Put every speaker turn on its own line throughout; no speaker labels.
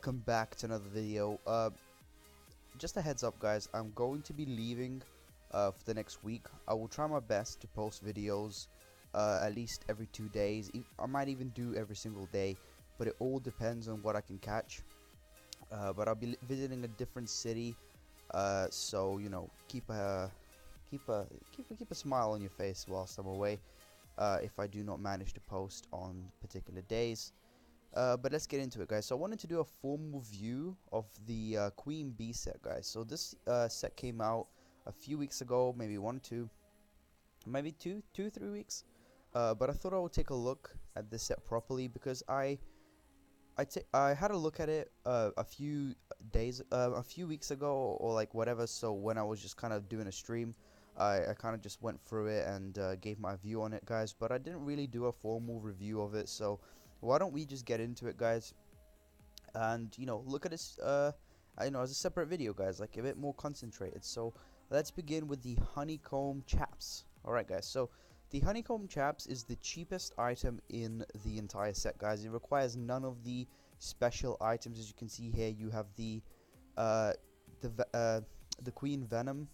welcome back to another video. Just a heads up guys, I'm going to be leaving for the next week. I will try my best to post videos at least every 2 days. I might even do every single day, but it all depends on what I can catch. But I'll be visiting a different city, so you know, keep a smile on your face whilst I'm away, if I do not manage to post on particular days. But let's get into it, guys. So I wanted to do a formal review of the Queen Bee set, guys. So this set came out a few weeks ago, maybe 1 or 2, maybe 3 weeks. But I thought I would take a look at this set properly because I had a look at it a few weeks ago or like whatever. So when I was just kind of doing a stream, I kind of just went through it and gave my view on it, guys. But I didn't really do a formal review of it, so why don't we just get into it, guys, and you know, look at this as a separate video, guys, like a bit more concentrated. So let's begin with the Honeycomb Chaps. Alright guys, so the Honeycomb Chaps is the cheapest item in the entire set, guys. It requires none of the special items. As you can see here, you have the Queen Venom.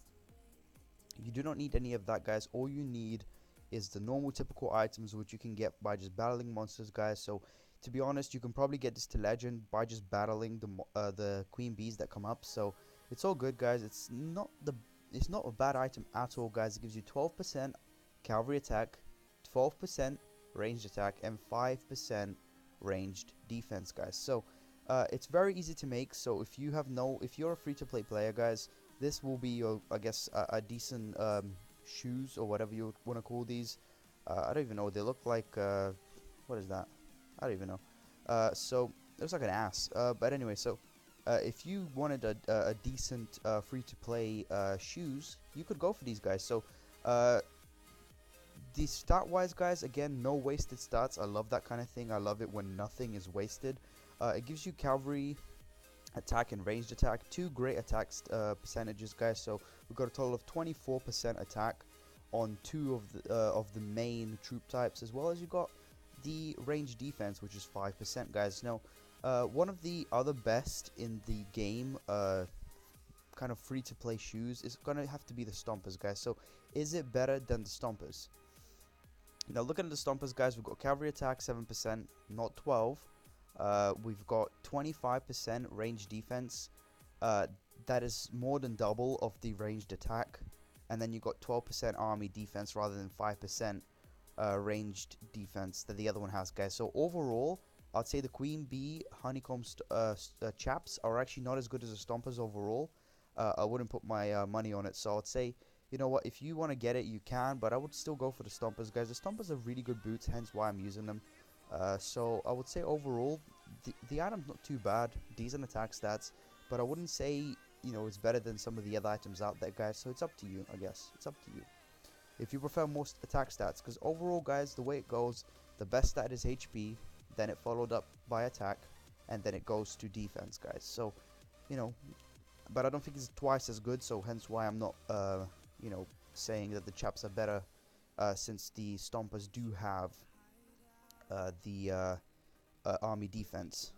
You do not need any of that, guys. All you need is the normal typical items which you can get by just battling monsters, guys. So to be honest, you can probably get this to legend by just battling the queen bees that come up. So it's all good, guys. It's not a bad item at all, guys. It gives you 12% cavalry attack, 12% ranged attack, and 5% ranged defense, guys. So it's very easy to make. So if you're a free-to-play player, guys, this will be your, I guess, a decent shoes or whatever you want to call these. I don't even know what they look like. What is that? I don't even know. So it looks like an ass. But anyway, so if you wanted a decent free-to-play shoes, you could go for these, guys. So the stat-wise, guys, again, no wasted stats. I love that kind of thing. I love it when nothing is wasted. It gives you cavalry attack and ranged attack, 2 great attack percentages, guys. So we've got a total of 24% attack on 2 of the main troop types, as well as you got the ranged defense, which is 5%, guys. Now one of the other best in the game kind of free to play shoes is gonna have to be the Stompers, guys. So is it better than the Stompers? Now looking at the Stompers, guys, we've got cavalry attack 7%, not 12. We've got 25% range defense. That is more than double of the ranged attack. And then you got 12% army defense rather than 5% ranged defense that the other one has, guys. So overall, I'd say the Queen Bee Honeycomb Chaps are actually not as good as the Stompers overall. I wouldn't put my money on it. So I'd say, you know what, if you want to get it, you can. But I would still go for the Stompers, guys. The Stompers are really good boots, hence why I'm using them. So I would say overall the item's not too bad, decent attack stats, but I wouldn't say, you know, it's better than some of the other items out there, guys. So it's up to you, I guess. It's up to you if you prefer most attack stats, because overall, guys, the way it goes, the best stat is HP, then it followed up by attack, and then it goes to defense, guys. So, you know, but I don't think it's twice as good, so hence why I'm not you know, saying that the Chaps are better, since the Stompers do have the army defense.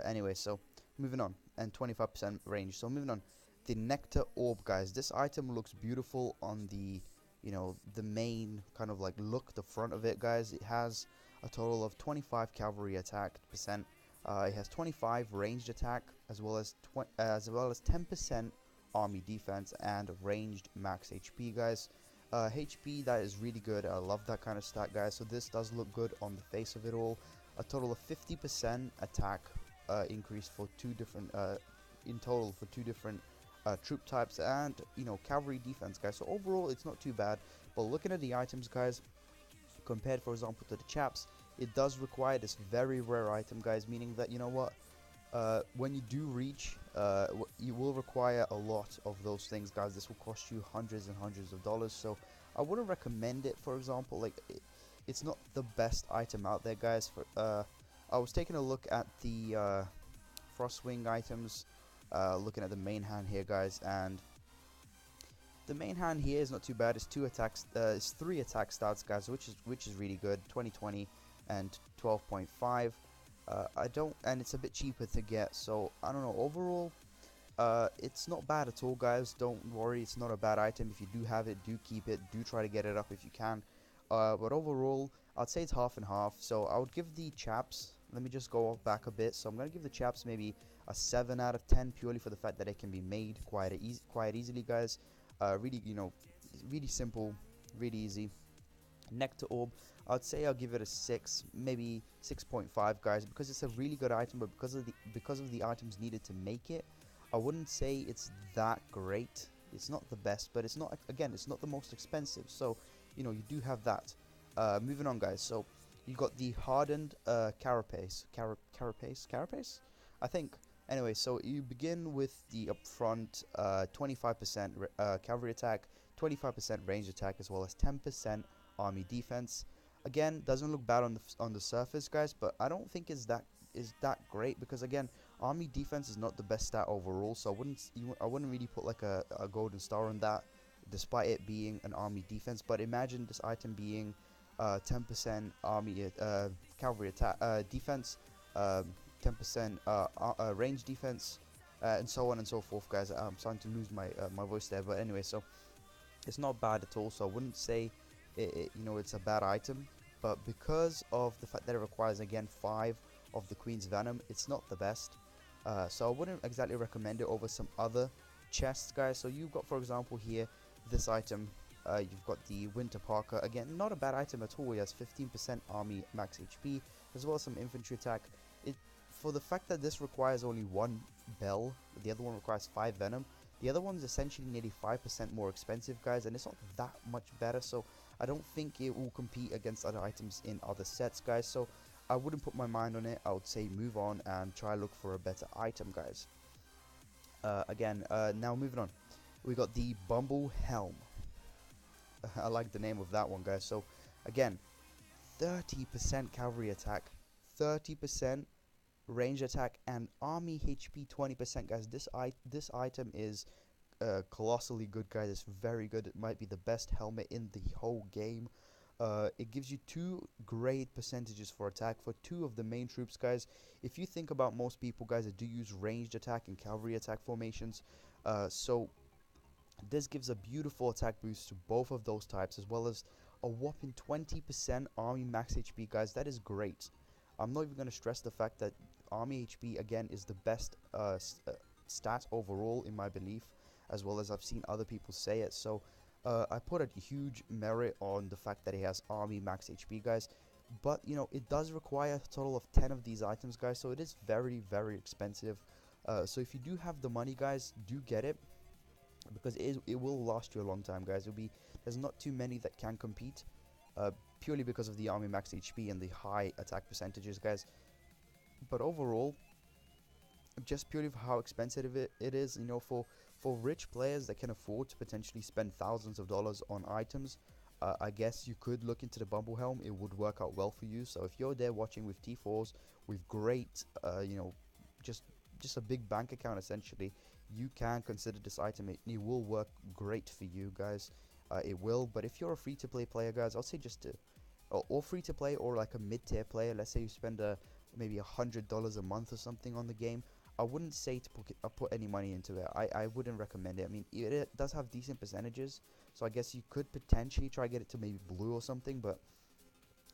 Anyway, so moving on, and 25% range. So moving on, the Nectar Orb, guys. This item looks beautiful on the, you know, the main kind of like look, the front of it, guys. It has a total of 25 cavalry attack percent. It has 25 ranged attack, as well as 10% army defense and ranged max HP, guys. HP, that is really good. I love that kind of stat, guys. So this does look good on the face of it all. A total of 50% attack increase for 2 different in total for 2 different troop types, and you know, cavalry defense, guys. So overall it's not too bad. But looking at the items, guys, compared for example to the Chaps, it does require this very rare item, guys, meaning that, you know what, when you do reach, you will require a lot of those things, guys. This will cost you hundreds and hundreds of dollars, so I wouldn't recommend it. For example, like it's not the best item out there, guys. I was taking a look at the Frostwing items, looking at the main hand here, guys, and the main hand here is not too bad. It's 3 attack stats, guys, which is really good. 2020 and 12.5. I don't, and it's a bit cheaper to get. So I don't know. Overall, it's not bad at all, guys. Don't worry, it's not a bad item. If you do have it, do keep it. Do try to get it up if you can. But overall, I'd say it's half and half. So I would give the chaps. Let me just go back a bit. So I'm gonna give the chaps maybe a 7 out of 10, purely for the fact that it can be made quite easily, guys. Really, really simple, really easy. Nectar Orb, I'd say I'll give it a 6, maybe 6.5, guys, because it's a really good item, but because of the items needed to make it, I wouldn't say it's that great. It's not the best, but it's not, again, it's not the most expensive, so you do have that. Moving on, guys. So you got the Hardened Carapace, I think. Anyway, so you begin with the upfront 25% cavalry attack, 25% range attack, as well as 10% army defense. Again, doesn't look bad on the surface, guys, but I don't think is that great, because again, army defense is not the best stat overall, so I wouldn't really put like a golden star on that, despite it being an army defense. But imagine this item being 10% army cavalry attack defense, 10% range defense, and so on and so forth, guys. I'm starting to lose my voice there, but anyway, so it's not bad at all. So I wouldn't say it's a bad item, but because of the fact that it requires, again, 5 of the Queen's Venom, it's not the best. So I wouldn't exactly recommend it over some other chests, guys. So you've got, for example, here this item. You've got the Winter Parker. Again, not a bad item at all. It has 15% army max HP, as well as some infantry attack. For the fact that this requires only 1 bell, the other one requires 5 venom. The other one's essentially nearly 5% more expensive, guys, and it's not that much better, so I don't think it will compete against other items in other sets, guys. So I wouldn't put my mind on it. I would say move on and try look for a better item, guys. Now moving on, we got the Bumble Helm. I like the name of that one, guys. So again, 30% cavalry attack, 30% range attack, and army HP 20%, guys. This item is colossally good, guys. It's very good. It might be the best helmet in the whole game. It gives you 2 great percentages for attack for 2 of the main troops, guys. If you think about most people, guys, that do use ranged attack and cavalry attack formations, so this gives a beautiful attack boost to both of those types, as well as a whopping 20% army max HP, guys. That is great. I'm not even going to stress the fact that army HP, again, is the best stat overall, in my belief, as well as I've seen other people say it. So I put a huge merit on the fact that it has army max HP, guys. But it does require a total of 10 of these items, guys, so it is very, very expensive. So if you do have the money, guys, do get it, because it will last you a long time, guys. There's not too many that can compete, purely because of the army max HP and the high attack percentages, guys. But overall, just purely for how expensive it is, for rich players that can afford to potentially spend thousands of dollars on items, I guess you could look into the Bumble Helm. It would work out well for you. So if you're there watching with T4s, with great, just a big bank account, essentially, you can consider this item. It will work great for you, guys. It will. But if you're a free-to-play player, guys, I'll say just or free-to-play, or like a mid-tier player. Let's say you spend maybe $100 a month or something on the game. I wouldn't say to put any money into it. I wouldn't recommend it. I mean, it does have decent percentages, so I guess you could potentially try get it to maybe blue or something, but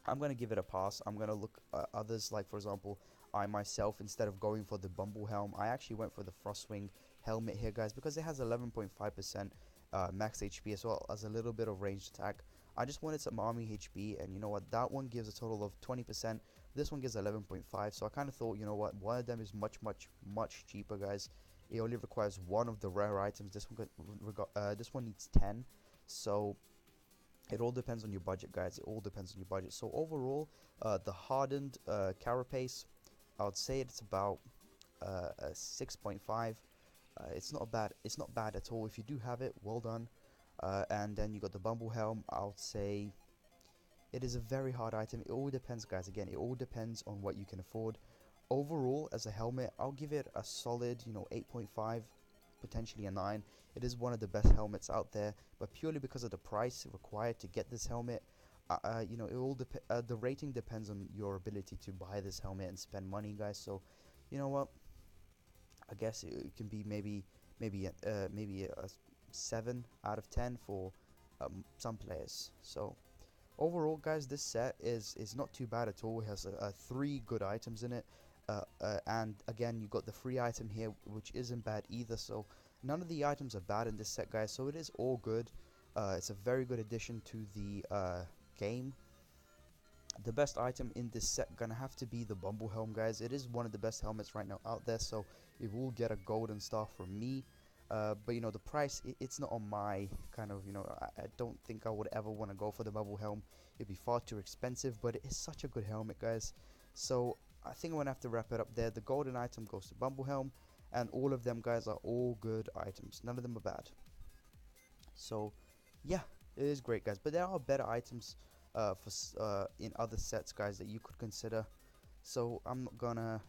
I'm going to give it a pass. I'm going to look at others, like, for example, I myself, instead of going for the Bumble Helm, I actually went for the Frostwing helmet here, guys, because it has 11.5% max HP, as well as a little bit of ranged attack. I just wanted some army HP, and you know what, that one gives a total of 20%. This one gives 11.5, so I kind of thought, you know what, one of them is much cheaper, guys. It only requires 1 of the rare items. This one needs 10, so it all depends on your budget, guys. It all depends on your budget. So overall, the Hardened Carapace, I would say it's about a 6.5. It's not bad. It's not bad at all. If you do have it, well done. And then you got the Bumble Helm. I would say it is a very hard item. It all depends, guys. Again, it all depends on what you can afford. Overall, as a helmet, I'll give it a solid, 8.5, potentially a 9. It is one of the best helmets out there, but purely because of the price required to get this helmet, it all the rating depends on your ability to buy this helmet and spend money, guys. So, you know what? I guess it can be maybe a 7 out of 10 for some players. So overall, guys, this set is not too bad at all. It has 3 good items in it, and again, you got the free item here, which isn't bad either. So none of the items are bad in this set, guys. So it is all good. It's a very good addition to the game. The best item in this set gonna have to be the Bumble Helm, guys. It is one of the best helmets right now out there, so it will get a golden star from me. But you know, the price, it's not on my kind of, I don't think I would ever want to go for the Bubble Helm. It'd be far too expensive, but it is such a good helmet, guys. So I think I'm gonna have to wrap it up there. The golden item goes to Bumble Helm, and all of them, guys, are all good items. None of them are bad. So yeah, it is great, guys. But there are better items in other sets, guys, that you could consider. So I'm not gonna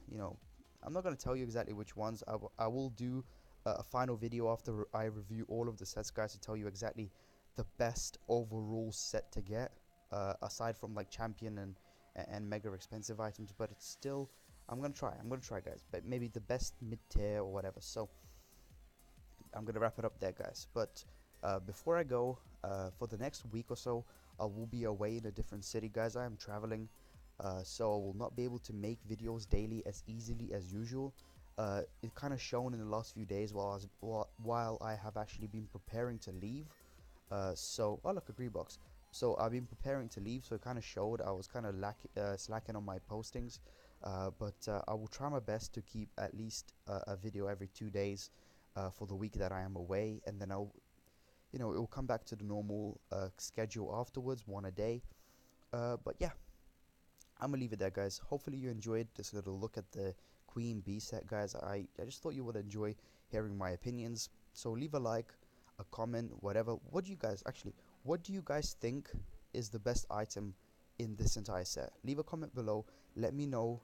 tell you exactly which ones. I will do a final video after I review all of the sets, guys, to tell you exactly the best overall set to get, aside from like champion and mega expensive items. But it's still, I'm gonna try, guys. But maybe the best mid tier or whatever. So I'm gonna wrap it up there, guys. But before I go, for the next week or so, I will be away in a different city, guys. I am traveling, so I will not be able to make videos daily as easily as usual. It kind of shown in the last few days while I have actually been preparing to leave. Oh look, a green box. So I've been preparing to leave, so it kind of showed I was kind of slacking on my postings. But I will try my best to keep at least a video every 2 days for the week that I am away, and then it will come back to the normal schedule afterwards, one a day. But yeah, I'm gonna leave it there, guys. Hopefully you enjoyed this little look at the Queen Bee set, guys. I just thought you would enjoy hearing my opinions. So leave a like, a comment, whatever. What do you guys think is the best item in this entire set? Leave a comment below. Let me know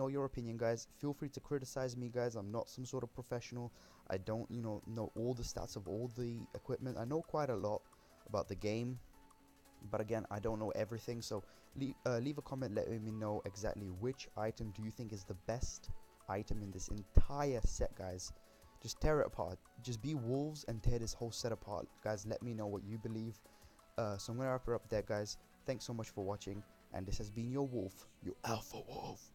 your opinion, guys. Feel free to criticize me, guys. I'm not some sort of professional. I don't know all the stats of all the equipment. I know quite a lot about the game, but again, I don't know everything. So leave a comment letting me know exactly which item do you think is the best item in this entire set, guys. Just tear it apart. Just be wolves and tear this whole set apart, guys. Let me know what you believe. So I'm gonna wrap it up there, guys. Thanks so much for watching, and this has been your wolf, your alpha wolf.